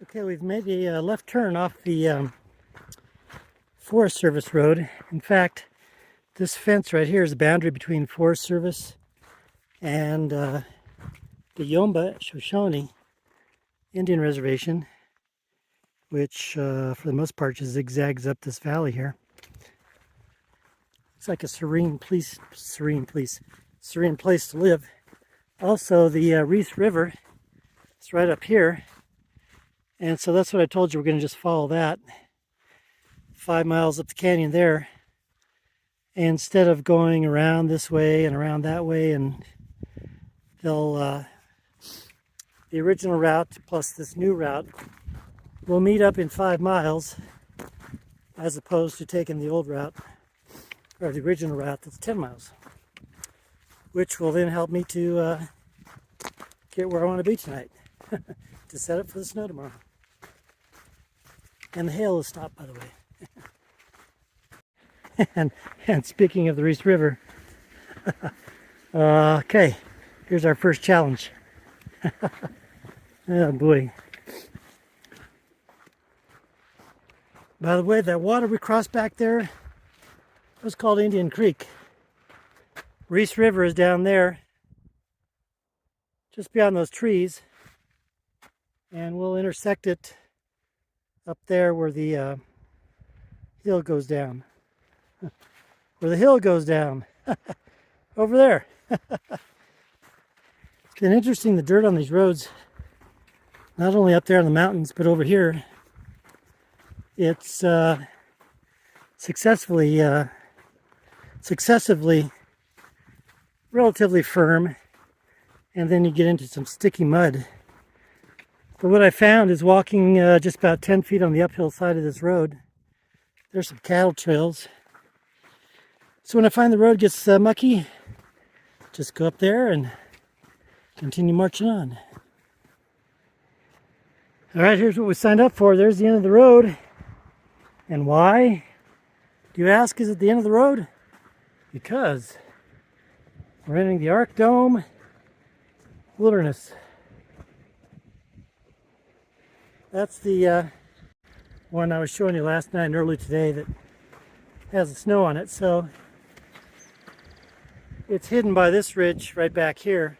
Okay, we've made a left turn off the Forest Service road. In fact, this fence right here is the boundary between Forest Service and the Yomba Shoshone Indian Reservation, which for the most part just zigzags up this valley here. It's like a serene place to live. Also, the Reese River is right up here. And so that's what I told you, we're going to just follow that 5 miles up the canyon there, instead of going around this way and around that way. And they'll the original route plus this new route will meet up in 5 miles, as opposed to taking the old route, or the original route that's 10 miles, which will then help me to get where I want to be tonight, to set up for the snow tomorrow. And the hail has stopped, by the way. and speaking of the Reese River, okay, here's our first challenge. Oh boy. By the way, that water we crossed back there was called Indian Creek. Reese River is down there, just beyond those trees, and we'll intersect it up there where the hill goes down. Where the hill goes down. Over there. It's been interesting, the dirt on these roads, not only up there in the mountains, but over here. It's successively relatively firm, and then you get into some sticky mud. But what I found is walking just about 10 feet on the uphill side of this road, there's some cattle trails. So when I find the road gets mucky, just go up there and continue marching on. All right, here's what we signed up for. There's the end of the road. And why, do you ask, is it the end of the road? Because we're entering the Arc Dome Wilderness. That's the one I was showing you last night and early today that has the snow on it. So it's hidden by this ridge right back here.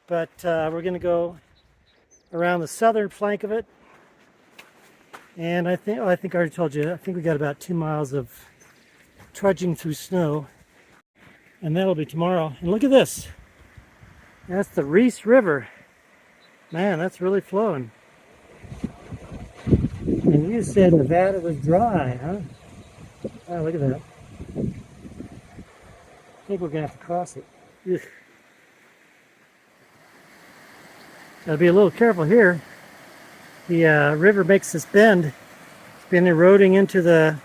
But we're going to go around the southern flank of it. And I think I already told you, I think we got about 2 miles of trudging through snow. And that'll be tomorrow. And look at this. That's the Reese River. Man, that's really flowing. And you said Nevada was dry, huh? Oh, look at that. I think we're going to have to cross it. Ugh. Gotta be a little careful here. The river makes this bend. It's been eroding into the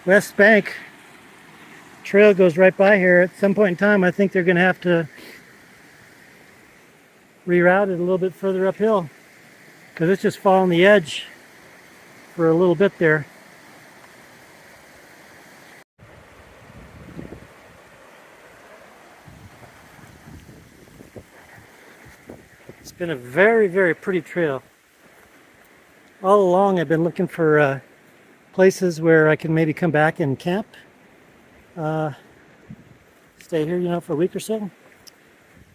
west bank. Trail goes right by here. At some point in time, I think they're going to have to reroute it a little bit further uphill, because it's just following the edge for a little bit there. It's been a very, very pretty trail. All along I've been looking for places where I can maybe come back and camp. Stay here, for a week or so.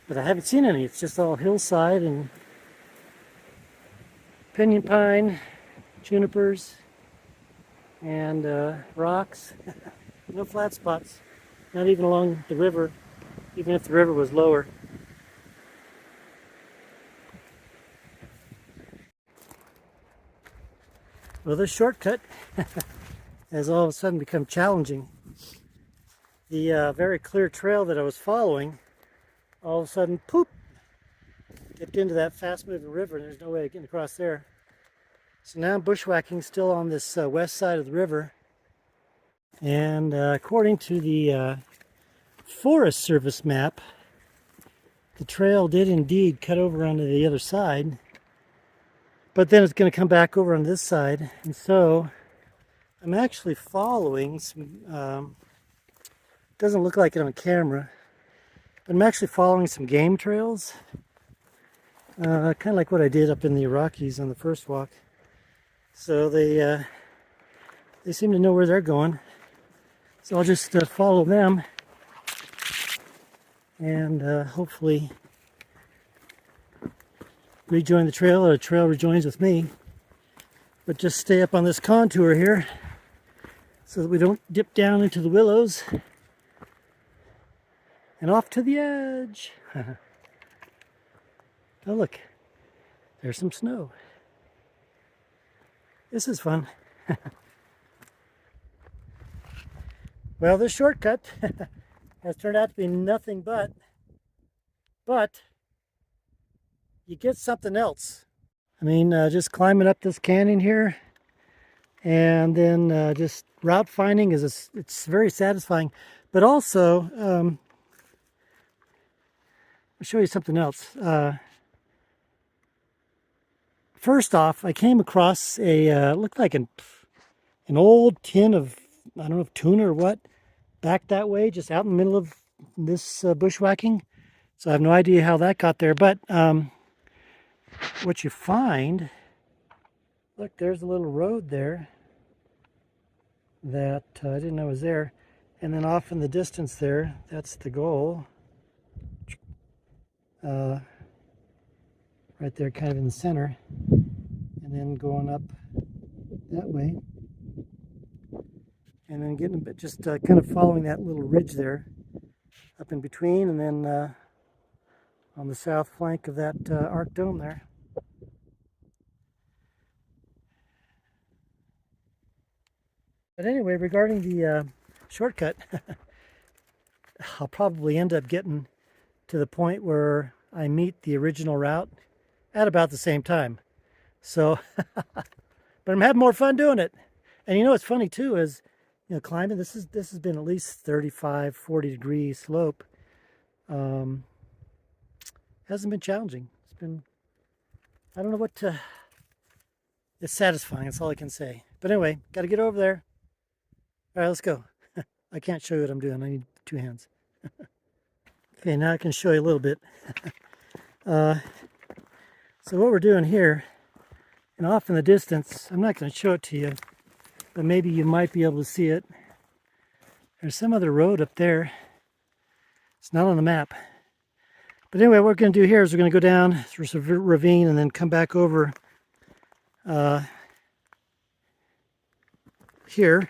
But I haven't seen any. It's just all hillside and pinyon pine, junipers, and rocks. No flat spots. Not even along the river, even if the river was lower. Well, this shortcut has all of a sudden become challenging. The very clear trail that I was following, all of a sudden, poop, dipped into that fast-moving river, and there's no way of getting across there. So now I'm bushwhacking still on this west side of the river. And according to the Forest Service map, the trail did indeed cut over onto the other side. But then it's going to come back over on this side. And so I'm actually following some, doesn't look like it on camera, but I'm actually following some game trails. kind of like what I did up in the Rockies on the first walk. So they seem to know where they're going. So I'll just follow them and hopefully rejoin the trail, or the trail rejoins with me. But just stay up on this contour here so that we don't dip down into the willows. And off to the edge. Oh look, there's some snow. This is fun. Well, this shortcut has turned out to be nothing but you get something else. I mean, just climbing up this canyon here, and then just route finding it's very satisfying. But also, I'll show you something else. First off, I came across a looked like an old tin of, I don't know if tuna or what, back that way, just out in the middle of this bushwhacking. So I have no idea how that got there. But what you find, look, there's a little road there that I didn't know was there. And then off in the distance there, that's the goal. Right there, kind of in the center. And then going up that way. And then getting a bit, just kind of following that little ridge there up in between, and then on the south flank of that arc dome there. But anyway, regarding the shortcut, I'll probably end up getting to the point where I meet the original route at about the same time. So, but I'm having more fun doing it. And you know what's funny too is, you know, climbing, this has been at least 35, 40 degree slope. Hasn't been challenging. It's been, I don't know what to, it's satisfying, that's all I can say. But anyway, got to get over there. All right, let's go. I can't show you what I'm doing. I need two hands. Okay, now I can show you a little bit. So what we're doing here, and off in the distance, I'm not going to show it to you, but maybe you might be able to see it. There's some other road up there. It's not on the map. But anyway, what we're going to do here is we're going to go down through some ravine and then come back over here.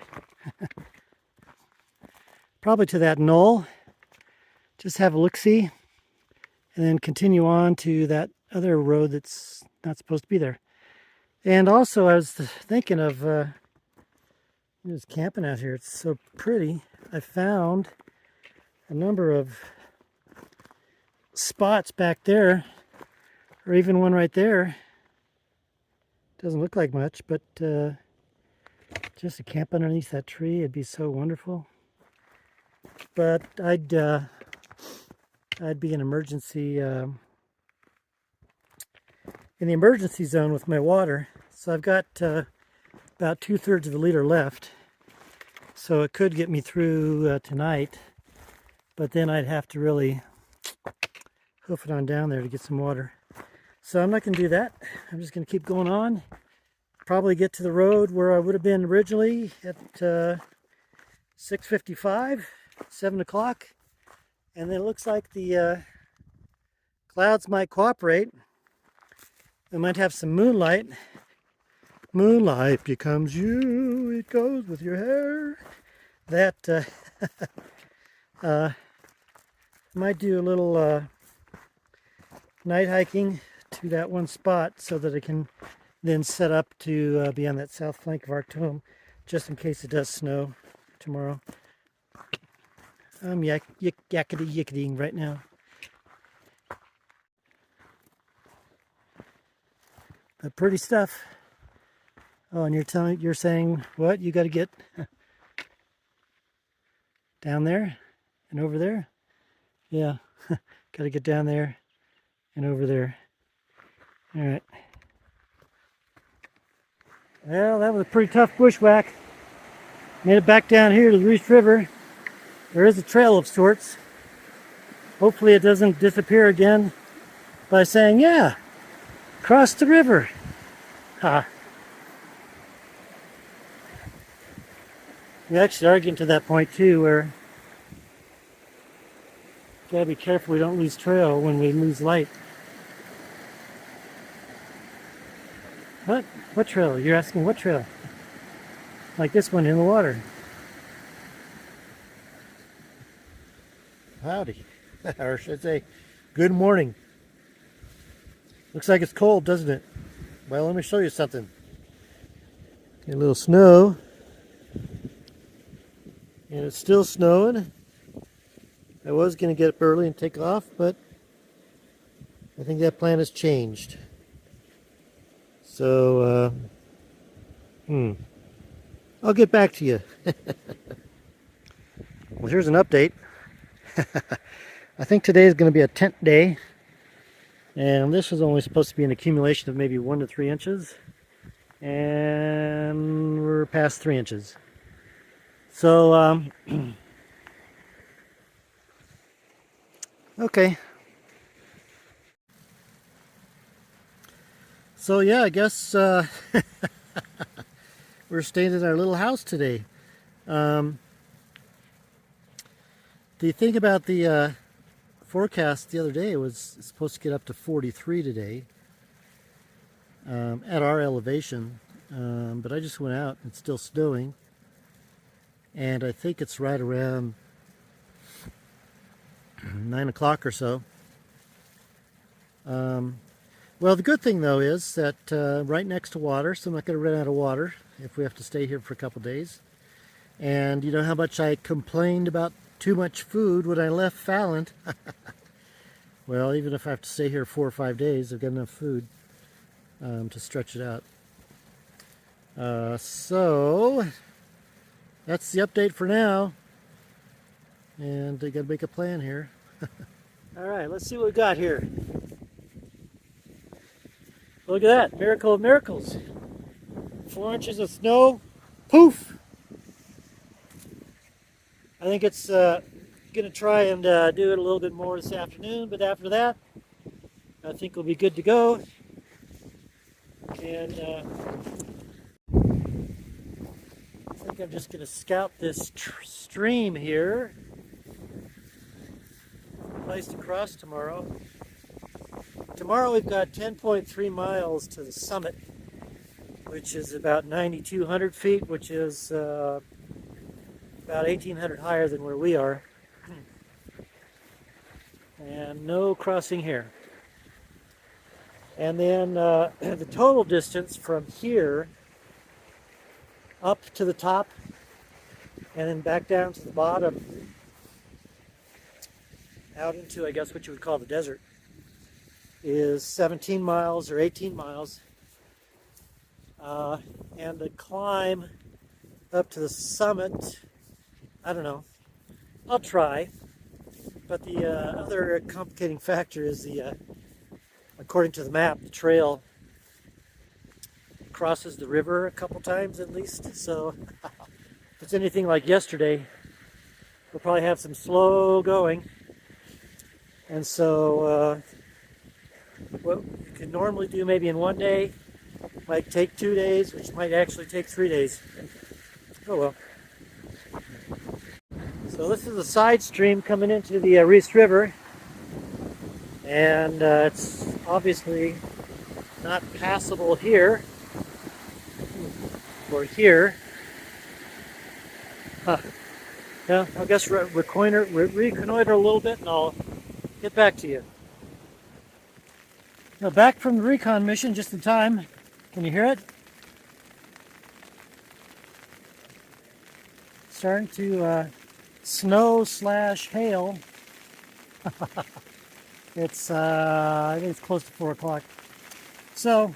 Probably to that knoll. Just have a look-see. And then continue on to that other road that's not supposed to be there. And also I was thinking of just camping out here. It's so pretty. I found a number of spots back there, or even one right there. Doesn't look like much, but just to camp underneath that tree, it'd be so wonderful. But I'd be in emergency in the emergency zone with my water. So I've got about 2/3 of a liter left. So it could get me through tonight, but then I'd have to really hoof it on down there to get some water. So I'm not going to do that. I'm just going to keep going on. Probably get to the road where I would have been originally at 6:55, 7 o'clock. And then it looks like the clouds might cooperate. We might have some moonlight. Moonlight becomes you, it goes with your hair. That might do a little night hiking to that one spot so that I can then set up to be on that south flank of Arc Dome, just in case it does snow tomorrow. I'm yakety-yakety-ing right now. But pretty stuff. Oh, and you're saying what? You got to get down there and over there? Yeah, got to get down there and over there. All right. Well, that was a pretty tough bushwhack. Made it back down here to the Reese River. There is a trail of sorts. Hopefully it doesn't disappear again by saying, yeah, Cross the river. Ha. We actually arguing to that point too, where gotta be careful we don't lose trail when we lose light. What? What trail? You're asking what trail? Like this one in the water. Howdy. Or should I say, good morning. Looks like it's cold, doesn't it? Well, let me show you something. Get a little snow. And it's still snowing. I was going to get up early and take off, but I think that plan has changed. So, I'll get back to you. Well, here's an update. I think today is going to be a tent day. And this was only supposed to be an accumulation of maybe 1 to 3 inches. And we're past 3 inches. So, okay. So yeah, I guess we're staying in our little house today. Do you think about the forecast the other day? It was supposed to get up to 43 today at our elevation, but I just went out. It's still snowing, and I think it's right around 9 o'clock or so. Well, the good thing though is that right next to water, so I'm not going to run out of water if we have to stay here for a couple days. And you know how much I complained about too much food when I left Fallon. Well, even if I have to stay here 4 or 5 days, I've got enough food to stretch it out. So that's the update for now. And I got to make a plan here. All right, let's see what we got here. Look at that, miracle of miracles. 4 inches of snow, poof. I think it's going to try and do it a little bit more this afternoon, but after that, I think we'll be good to go. And I think I'm just going to scout this stream here. Place to cross tomorrow. Tomorrow we've got 10.3 miles to the summit, which is about 9,200 feet, which is about 1,800 higher than where we are. And no crossing here. And then the total distance from here up to the top and then back down to the bottom out into, I guess, what you would call the desert is 17 miles or 18 miles. And the climb up to the summit, I don't know. I'll try. But the other complicating factor is according to the map, the trail crosses the river a couple times at least. So if it's anything like yesterday, we'll probably have some slow going. And so what you could normally do maybe in 1 day might take 2 days, which might actually take 3 days. Oh well. So this is a side stream coming into the Reese River, and it's obviously not passable here or here. Yeah, I guess reconnoiter a little bit and I'll get back to you. Now back from the recon mission just in time. Can you hear it? Starting to snow / hail. It's I think it's close to 4 o'clock. So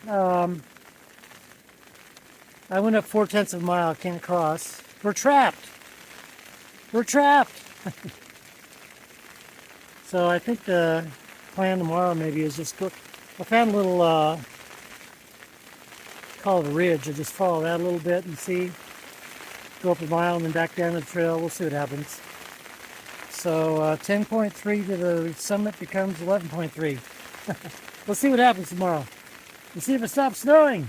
I went up 4/10 of a mile, can't cross. We're trapped. We're trapped. So I think the plan tomorrow maybe is just go. I found a little call it a ridge. I just follow that a little bit and see. Go up a mile and then back down the trail. We'll see what happens. So 10.3 to the summit becomes 11.3. We'll see what happens tomorrow. Let's see if it stops snowing.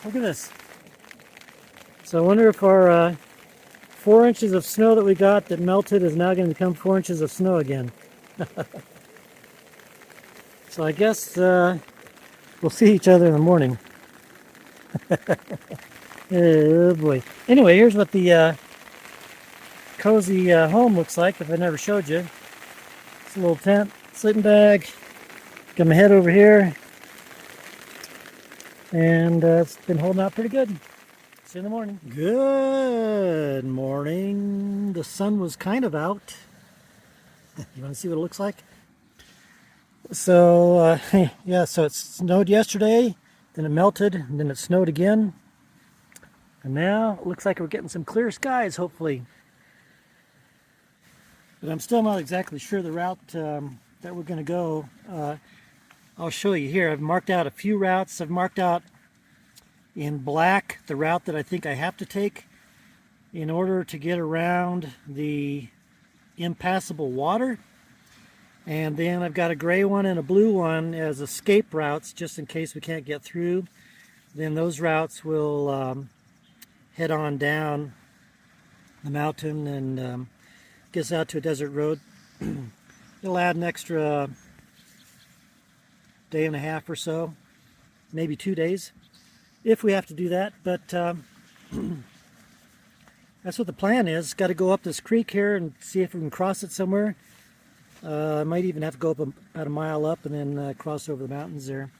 Look at this. So I wonder if our 4 inches of snow that we got that melted is now going to become 4 inches of snow again. So I guess we'll see each other in the morning. Oh boy. Anyway, here's what the cozy home looks like if I never showed you. It's a little tent, sleeping bag. Got my head over here. And it's been holding out pretty good. See you in the morning. Good morning. The sun was kind of out. You want to see what it looks like? So, yeah, so it snowed yesterday, then it melted, and then it snowed again. And now it looks like we're getting some clear skies, hopefully. But I'm still not exactly sure the route that we're going to go. I'll show you here. I've marked out a few routes. I've marked out in black the route that I think I have to take in order to get around the impassable water. And then I've got a gray one and a blue one as escape routes, just in case we can't get through. Then those routes will head on down the mountain and get us out to a desert road. It'll add an extra day and a half or so, maybe 2 days, if we have to do that. But that's what the plan is. Got to go up this creek here and see if we can cross it somewhere. I might even have to go up about a mile up and then cross over the mountains there.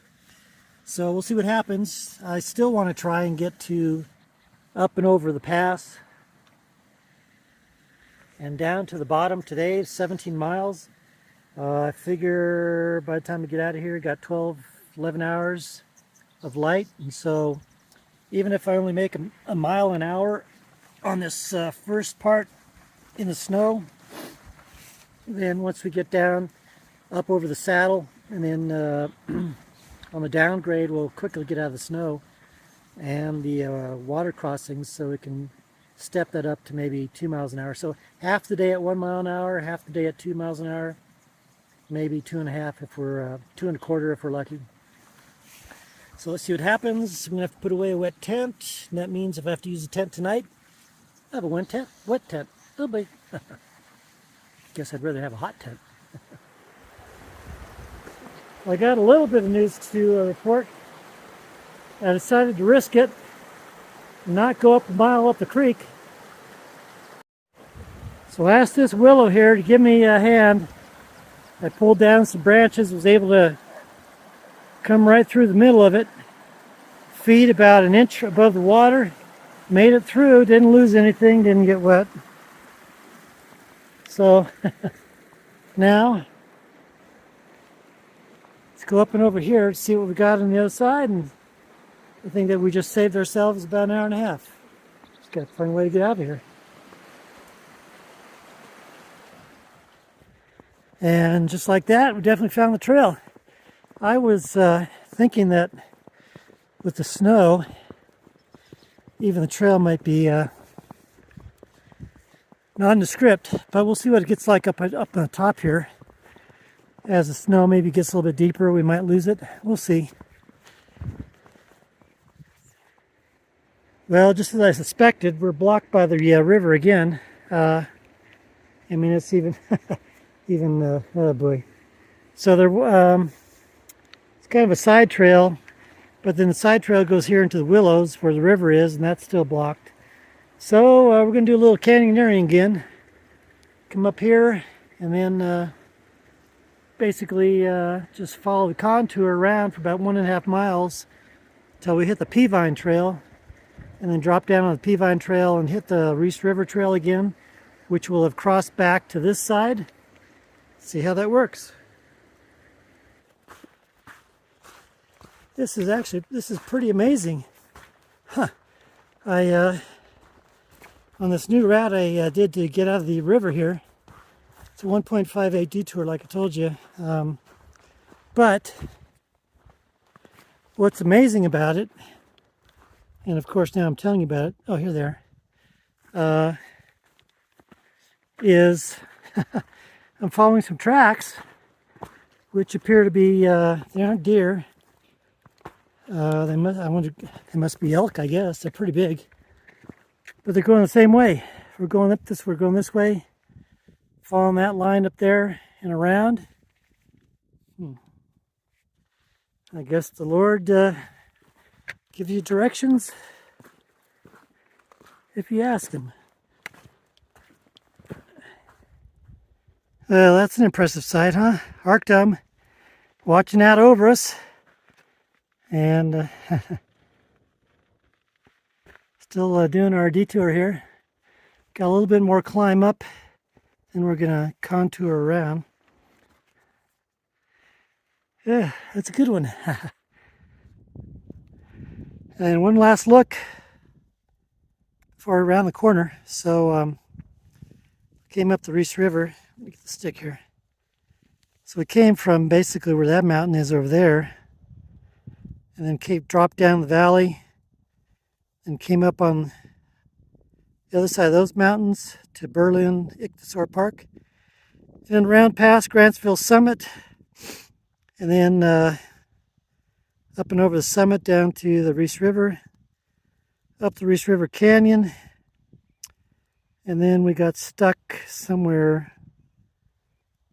So we'll see what happens. I still want to try and get to up and over the pass and down to the bottom today, 17 miles. I figure by the time we get out of here, we got 11 hours of light. And so even if I only make a mile an hour on this first part in the snow, then once we get down up over the saddle and then on the downgrade, we'll quickly get out of the snow and the water crossings, so we can step that up to maybe 2 miles an hour. So half the day at 1 mile an hour, half the day at 2 miles an hour, maybe 2.5 if we're 2.25 if we're lucky. So let's see what happens. I'm gonna have to put away a wet tent, and that means if I have to use a tent tonight, I have a wet tent. Oh boy. Guess I'd rather have a hot tent. Well, I got a little bit of news to report. I decided to risk it and not go up a mile up the creek. So I asked this willow here to give me a hand. I pulled down some branches, was able to come right through the middle of it, feet about an inch above the water, made it through, didn't lose anything, didn't get wet. So now let's go up and over here to see what we got on the other side, and I think that we just saved ourselves about an hour and a half. Just got to find a way to get out of here. And just like that, we definitely found the trail. I was thinking that with the snow, even the trail might be nondescript, but we'll see what it gets like up on the top here. As the snow maybe gets a little bit deeper, we might lose it. We'll see. Well, just as I suspected, we're blocked by the river again. I mean, it's even, oh boy. So there, it's kind of a side trail, but then the side trail goes here into the willows where the river is, and that's still blocked. So we're going to do a little canyoneering again. Come up here and then basically just follow the contour around for about 1.5 miles until we hit the Peavine Trail, and then drop down on the Peavine Trail and hit the Reese River Trail again, which will have crossed back to this side. See how that works. This is pretty amazing. Huh. On this new route I did to get out of the river here, it's a 1.58 detour like I told you. But what's amazing about it, and of course now I'm telling you about it, oh here there, is I'm following some tracks which appear to be, they aren't deer, They must be elk, I guess. They're pretty big. But they're going the same way. We're going this way. Following that line up there and around. I guess the Lord gives you directions if you ask Him. Well, that's an impressive sight, huh? Arctum watching out over us. And still doing our detour here. Got a little bit more climb up, and we're going to contour around. Yeah, that's a good one. And one last look before around the corner. So came up the Reese River. Let me get the stick here. So we came from basically where that mountain is over there, and then dropped down the valley and came up on the other side of those mountains to Berlin Ichthyosaur Park, and then round past Grantsville Summit, and then up and over the summit down to the Reese River, up the Reese River Canyon, and then we got stuck somewhere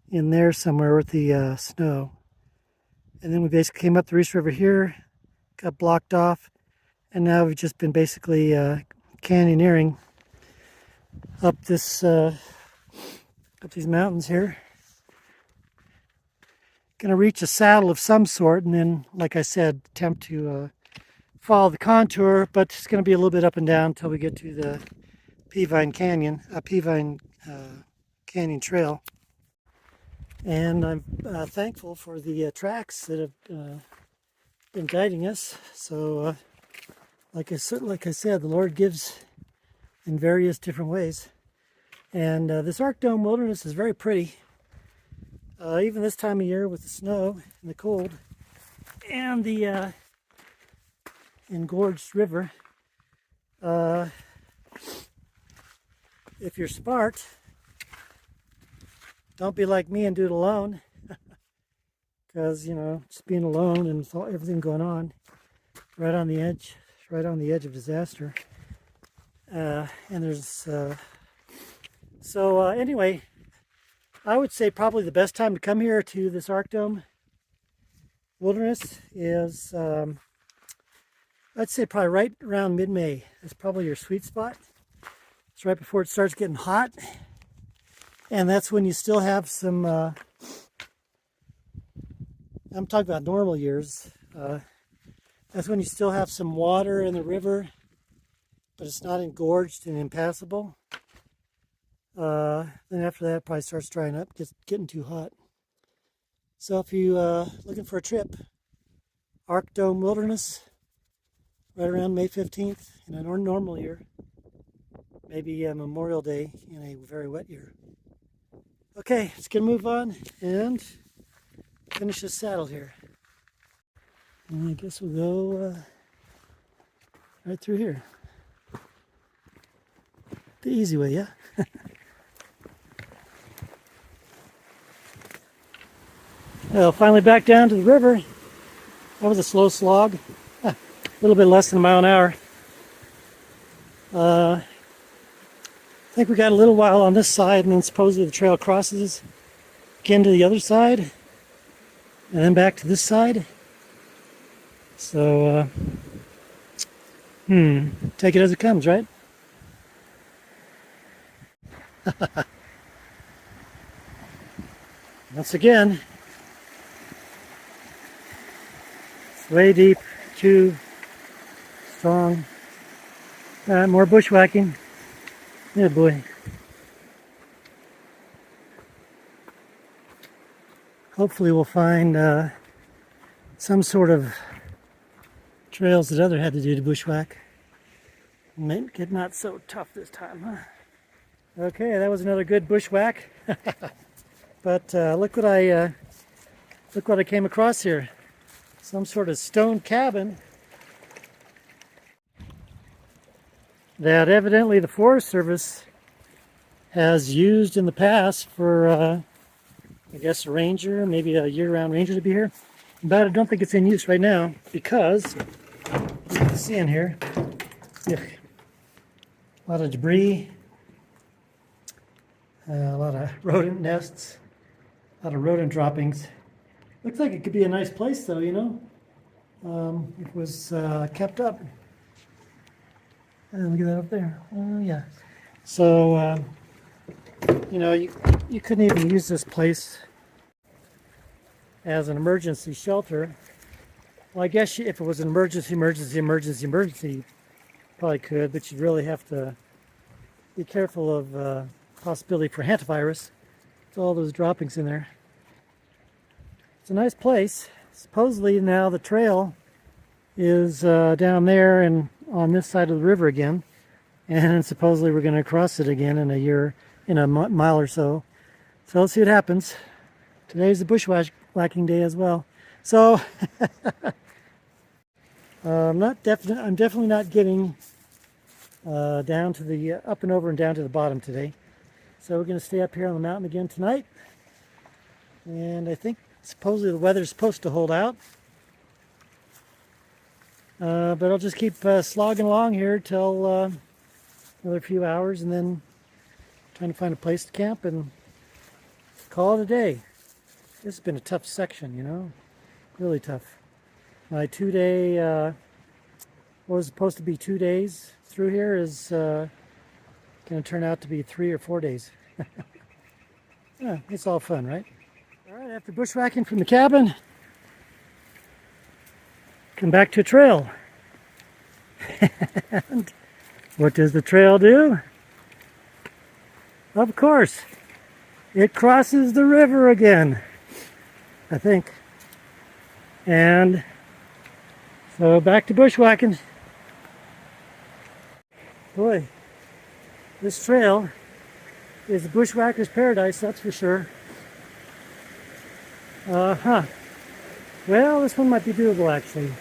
in there somewhere with the snow. And then we basically came up the Reese River here, got blocked off, and now we've just been basically canyoneering up this up these mountains here. Gonna reach a saddle of some sort, and then, like I said, attempt to follow the contour, but it's gonna be a little bit up and down until we get to the Peavine Canyon, Canyon Trail. And I'm thankful for the tracks that have been guiding us. So, like I said, the Lord gives in various different ways. And this Arc Dome Wilderness is very pretty. Even this time of year with the snow and the cold and the engorged river. If you're smart, don't be like me and do it alone. Because, you know, just being alone and everything going on right on the edge of disaster. And there's anyway, I would say probably the best time to come here to this Arc Dome Wilderness is I'd say probably right around mid-May. That's probably your sweet spot. It's right before it starts getting hot, and that's when you still have some I'm talking about normal years. That's when you still have some water in the river, but it's not engorged and impassable. Then after that, it probably starts drying up, getting too hot. So if you looking for a trip, Arc Dome Wilderness, right around May 15th in a normal year, maybe Memorial Day in a very wet year. Okay, let's get a move on and finish this saddle here. And I guess we'll go right through here. The easy way, yeah? Well, finally back down to the river. That was a slow slog. A little bit less than a mile an hour. I think we got a little while on this side, and then supposedly the trail crosses again to the other side, and then back to this side. So, take it as it comes, right? Once again, it's way deep, too strong. More bushwhacking. Yeah, boy. Hopefully we'll find some sort of trails that other had to do to bushwhack. Might get not so tough this time, huh? Okay, that was another good bushwhack. But look what I came across here. Some sort of stone cabin that evidently the Forest Service has used in the past for, I guess, a ranger, maybe a year-round ranger to be here. But I don't think it's in use right now because you can see in here, a lot of debris, a lot of rodent nests, a lot of rodent droppings. Looks like it could be a nice place though, you know, if it was kept up. Look at that up there. Oh yeah. So, you know, you couldn't even use this place as an emergency shelter. Well, I guess if it was an emergency, probably could, but you'd really have to be careful of possibility for hantavirus. With all those droppings in there. It's a nice place. Supposedly now the trail is down there and on this side of the river again, and supposedly we're going to cross it again in a mile or so. So let's see what happens. Today's the bushwhacking day as well. So I'm definitely not getting down to the up and over and down to the bottom today. So we're going to stay up here on the mountain again tonight, and I think supposedly the weather's supposed to hold out. But I'll just keep slogging along here till another few hours, and then trying to find a place to camp and call it a day. This has been a tough section, you know, really tough. My 2-day, what was supposed to be 2 days through here is going to turn out to be 3 or 4 days. Yeah, it's all fun, right? All right, after bushwhacking from the cabin, come back to a trail. And what does the trail do? Of course, it crosses the river again, I think. And so back to bushwhacking. Boy, this trail is the bushwhacker's paradise, that's for sure. Well, this one might be doable actually.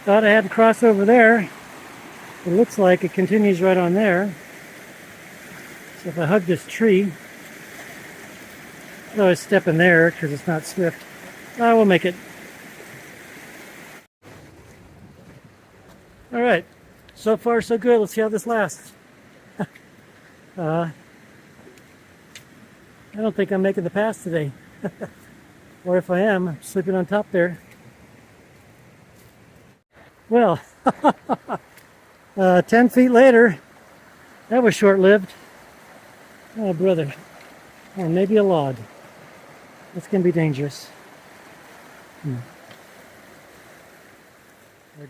Thought I had to cross over there. It looks like it continues right on there. So if I hug this tree, I always step in there because it's not swift. I will make it. All right, so far so good. Let's see how this lasts. I don't think I'm making the pass today. Or if I am, I'm sleeping on top there. Well, 10 feet later, that was short-lived. Oh, brother. Or maybe a log. That's going to be dangerous.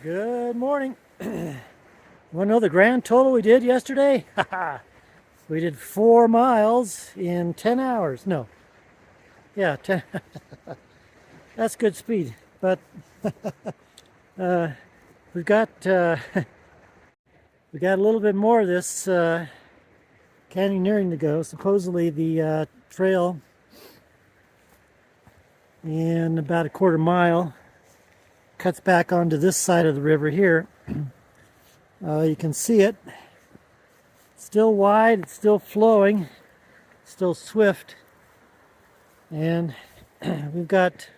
Good morning. You want to know the grand total we did yesterday? We did 4 miles in 10 hours. No. Yeah, 10. That's good speed. But we got a little bit more of this canyoneering to go. Supposedly the trail in about a quarter mile cuts back onto this side of the river here. You can see it. It's still wide, it's still flowing, still swift, and we've got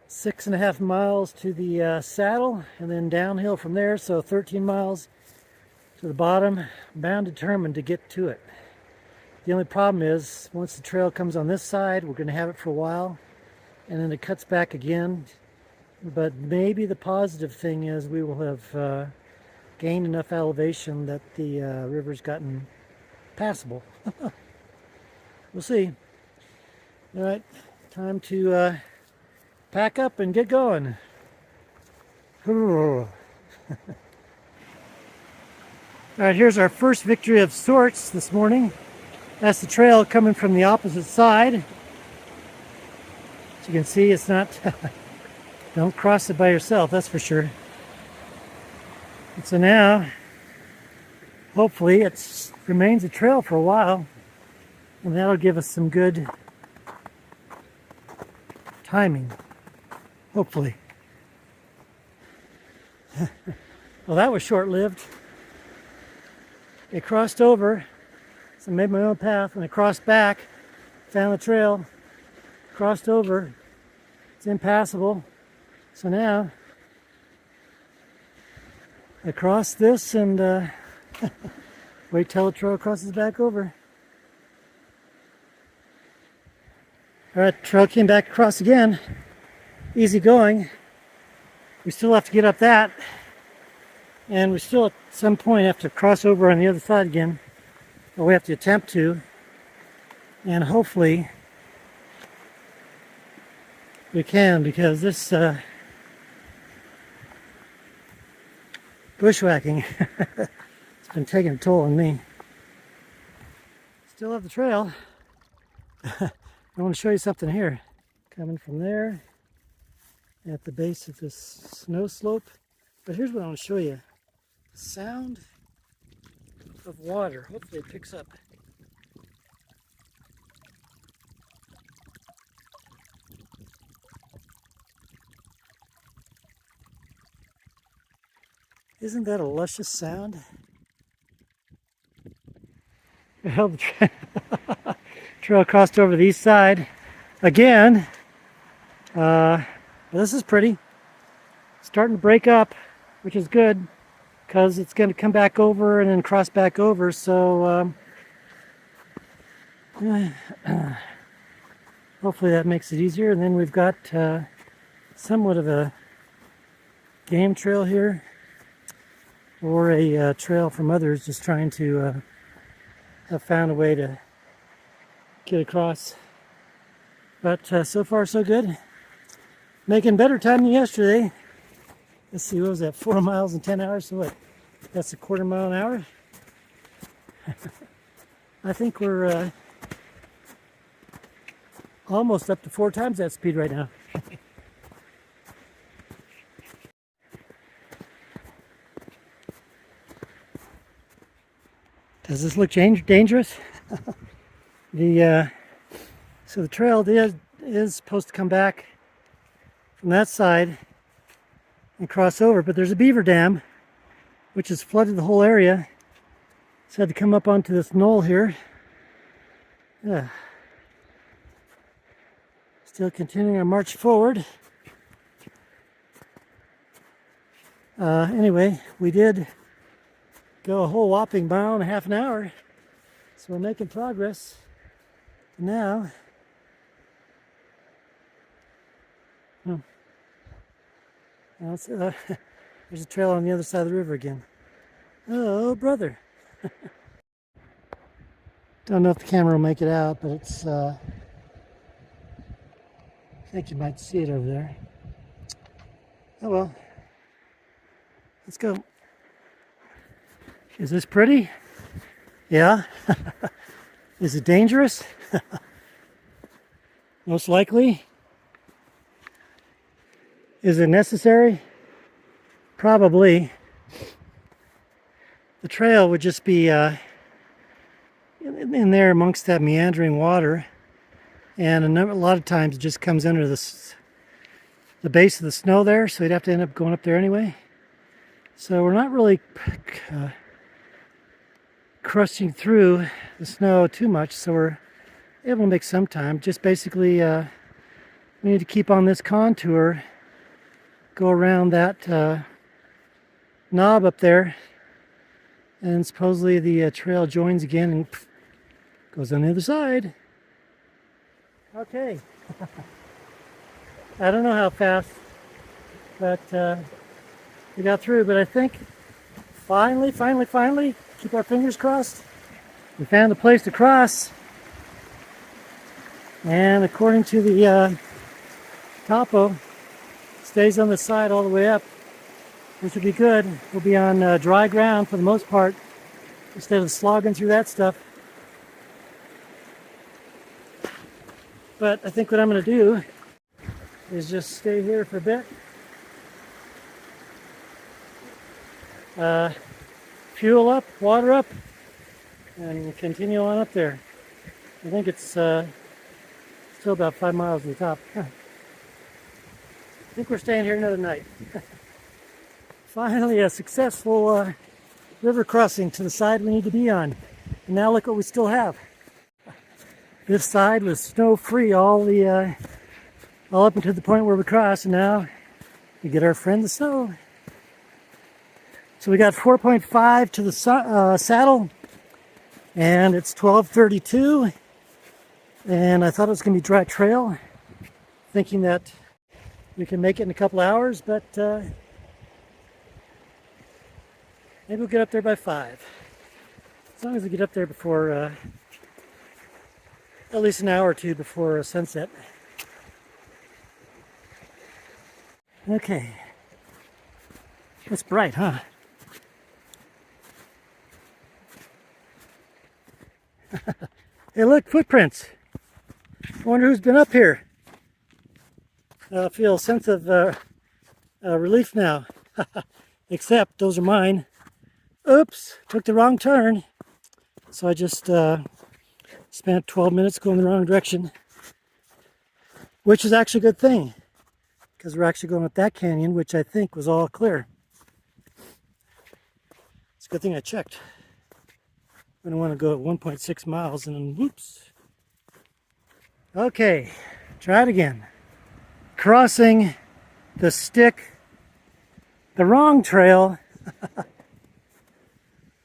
6.5 miles to the saddle and then downhill from there, so 13 miles to the bottom. Bound determined to get to it. The only problem is once the trail comes on this side, we're going to have it for a while, and then it cuts back again. But maybe the positive thing is we will have gained enough elevation that the river's gotten passable. We'll see. All right, time to pack up and get going. All right, here's our first victory of sorts this morning. That's the trail coming from the opposite side. As you can see, it's not... Don't cross it by yourself, that's for sure. And so now, hopefully, it remains a trail for a while, and that'll give us some good timing, hopefully. Well, that was short-lived. It crossed over, so I made my own path, and I crossed back, found the trail, crossed over. It's impassable. So now I cross this and wait till the trail crosses back over. All right, trail came back across again. Easy going. We still have to get up that, and we still at some point have to cross over on the other side again. Or we have to attempt to, and hopefully we can, because this bushwhacking it's been taking a toll on me. Still have the trail. I want to show you something here. Coming from there at the base of this snow slope. But here's what I want to show you. The sound of water. Hopefully it picks up. Isn't that a luscious sound? Well, the trail crossed over the east side again. This is pretty. Starting to break up, which is good because it's going to come back over and then cross back over. So hopefully that makes it easier. And then we've got somewhat of a game trail here, or a trail from others just trying to have found a way to get across. But so far so good. Making better time than yesterday. Let's see, what was that, 4 miles in 10 hours? So what, that's a quarter mile an hour? I think we're almost up to 4 times that speed right now. Does this look dangerous? So the trail is supposed to come back from that side and cross over, but there's a beaver dam which has flooded the whole area. So I had to come up onto this knoll here. Yeah. Still continuing our march forward. Anyway, we did go a whole whopping mile and a half an hour, so we're making progress. Now, there's a trail on the other side of the river again. Oh, brother. Don't know if the camera will make it out, but it's, I think you might see it over there. Oh well. Let's go. Is this pretty? Yeah. Is it dangerous? Most likely. Is it necessary? Probably. The trail would just be in there amongst that meandering water, and a lot of times it just comes under the base of the snow there, so you'd have to end up going up there anyway. So we're not really crushing through the snow too much, so we're able to make some time. Just basically we need to keep on this contour, go around that knob up there, and supposedly the trail joins again and goes on the other side. Okay. I don't know how fast, but we got through. But I think finally, keep our fingers crossed, we found a place to cross. And according to the topo, stays on the side all the way up, which will be good. We'll be on dry ground for the most part, instead of slogging through that stuff. But I think what I'm going to do is just stay here for a bit. Fuel up, water up, and continue on up there. I think it's still about 5 miles to the top. I think we're staying here another night. Finally, a successful river crossing to the side we need to be on. And now look what we still have. This side was snow free all up until the point where we crossed, and now we get our friend the snow. So we got 4.5 to the saddle, and it's 12:32, and I thought it was going to be dry trail, thinking that we can make it in a couple hours, but maybe we'll get up there by 5. As long as we get up there before, at least an hour or two before sunset. Okay. It's bright, huh? Hey, look, footprints. I wonder who's been up here. I feel a sense of relief now. Except those are mine. Oops, took the wrong turn. So I just spent 12 minutes going the wrong direction. Which is actually a good thing, because we're actually going up that canyon, which I think was all clear. It's a good thing I checked. I don't want to go at 1.6 miles and then whoops. Okay, try it again. Crossing the wrong trail,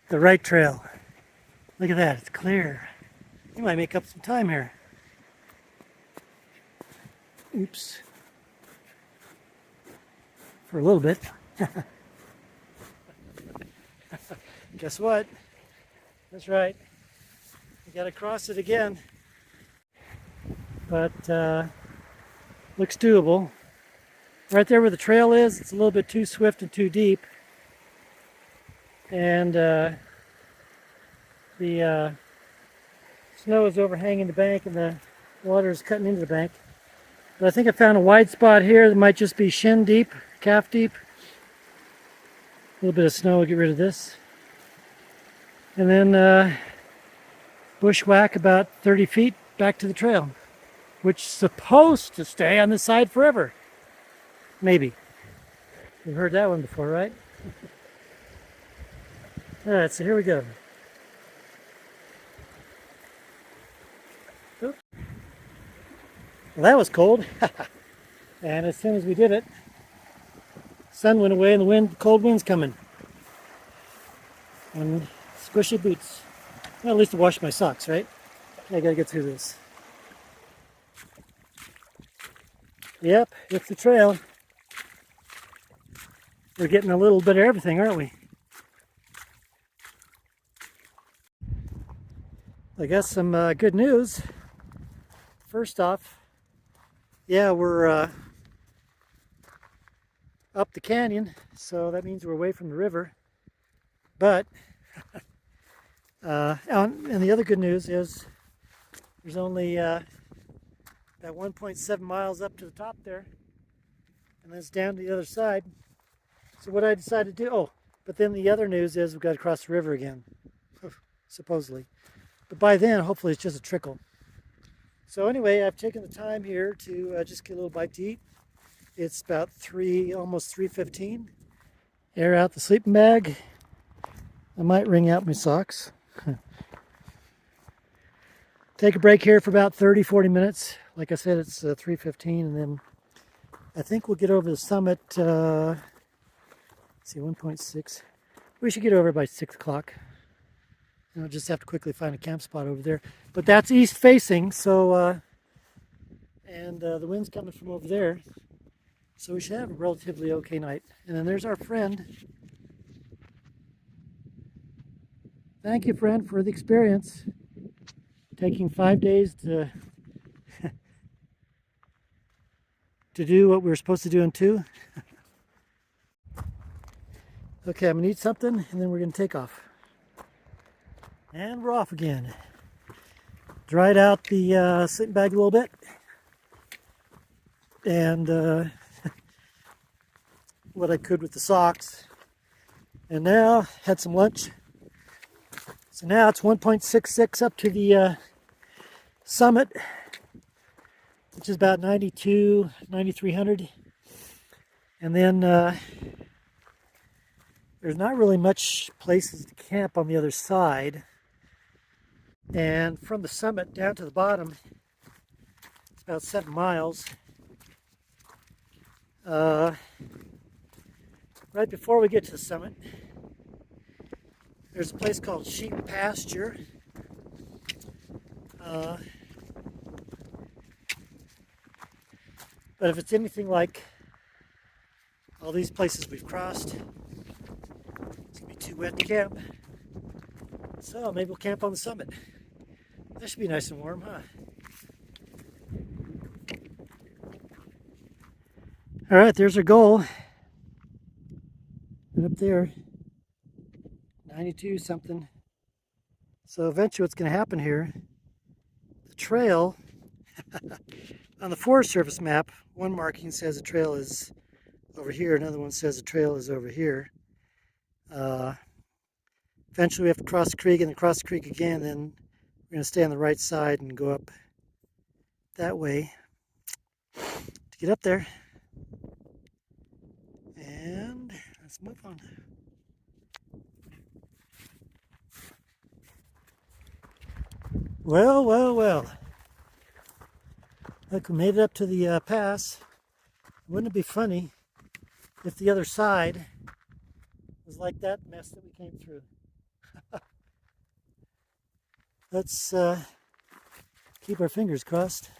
the right trail. Look at that, it's clear. You might make up some time here. Oops. For a little bit. Guess what? That's right. You gotta cross it again. But looks doable. Right there where the trail is, it's a little bit too swift and too deep. And the snow is overhanging the bank and the water is cutting into the bank. But I think I found a wide spot here that might just be shin deep, calf deep. A little bit of snow will get rid of this. And then bushwhack about 30 feet back to the trail, which is supposed to stay on this side forever. Maybe. You've heard that one before, right? Alright, so here we go. Oops. Well, that was cold. And as soon as we did it, sun went away and the cold wind's coming. And squishy boots. Well, at least I washed my socks, right? I gotta get through this. Yep, it's the trail. We're getting a little bit of everything, aren't we? I got some good news. First off, yeah, we're up the canyon, so that means we're away from the river. But, and the other good news is there's only about 1.7 miles up to the top there, and then it's down to the other side. So what I decided to do, but then the other news is we've got to cross the river again, supposedly. But by then, hopefully it's just a trickle. So anyway, I've taken the time here to just get a little bite to eat. It's about almost 3:15. Air out the sleeping bag. I might wring out my socks. Take a break here for about 30-40 minutes. Like I said, it's 3:15, and then I think we'll get over the summit. Let's see, 1.6. We should get over by 6 o'clock. And I'll just have to quickly find a camp spot over there. But that's east facing, so and the wind's coming from over there. So we should have a relatively okay night. And then there's our friend. Thank you, friend, for the experience. Taking 5 days to to do what we were supposed to do in 2. Okay, I'm gonna eat something and then we're gonna take off. And we're off again. Dried out the sleeping bag a little bit. And what I could with the socks. And now, had some lunch. So now it's 1.66 up to the summit, which is about 9,300. And then there's not really much places to camp on the other side. And from the summit down to the bottom, it's about 7 miles. Right before we get to the summit, there's a place called Sheep Pasture. But if it's anything like all these places we've crossed, it's going to be too wet to camp. So maybe we'll camp on the summit. That should be nice and warm, huh? All right, there's our goal. And up there, 92 something. So eventually what's going to happen here, the trail, on the Forest Service map, one marking says the trail is over here, another one says the trail is over here. Eventually we have to cross the creek and then cross the creek again, then we're going to stay on the right side and go up that way to get up there. And let's move on. Well, well, well. Look, we made it up to the pass. Wouldn't it be funny if the other side was like that mess that we came through? Let's keep our fingers crossed.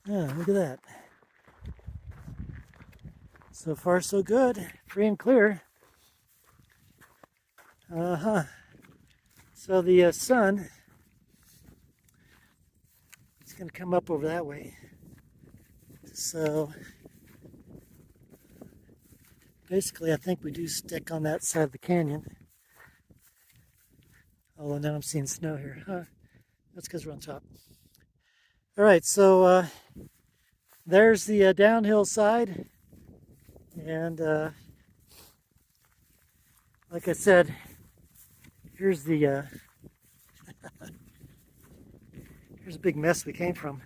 Yeah, look at that. So far, so good. Free and clear. So the sun is going to come up over that way. So basically, I think we do stick on that side of the canyon. Oh, now I'm seeing snow here. Huh? That's because we're on top. All right, so there's the downhill side. And like I said, here's the here's a big mess we came from.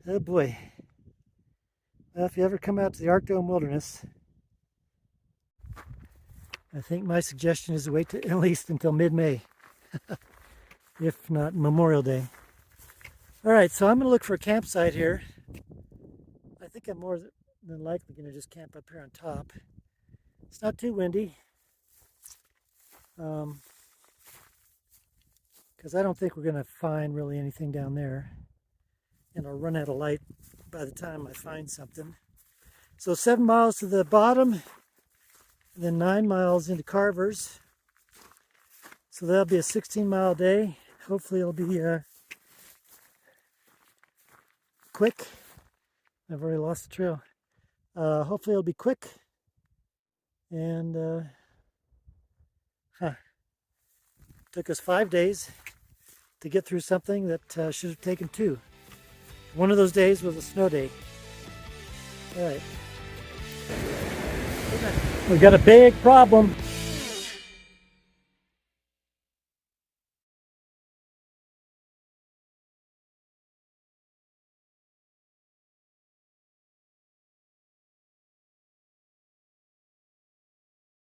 Oh boy. Well, if you ever come out to the Archdome Wilderness, I think my suggestion is to wait at least until mid-May, if not Memorial Day. All right, so I'm going to look for a campsite here. I think I'm more than likely going to just camp up here on top. It's not too windy, because I don't think we're going to find really anything down there, and I'll run out of light by the time I find something. So 7 miles to the bottom, and then 9 miles into Carver's. So that'll be a 16-mile day. Hopefully it'll be quick. I've already lost the trail. Hopefully it'll be quick. And took us 5 days to get through something that should have taken 2. One of those days was a snow day. All right. We've got a big problem.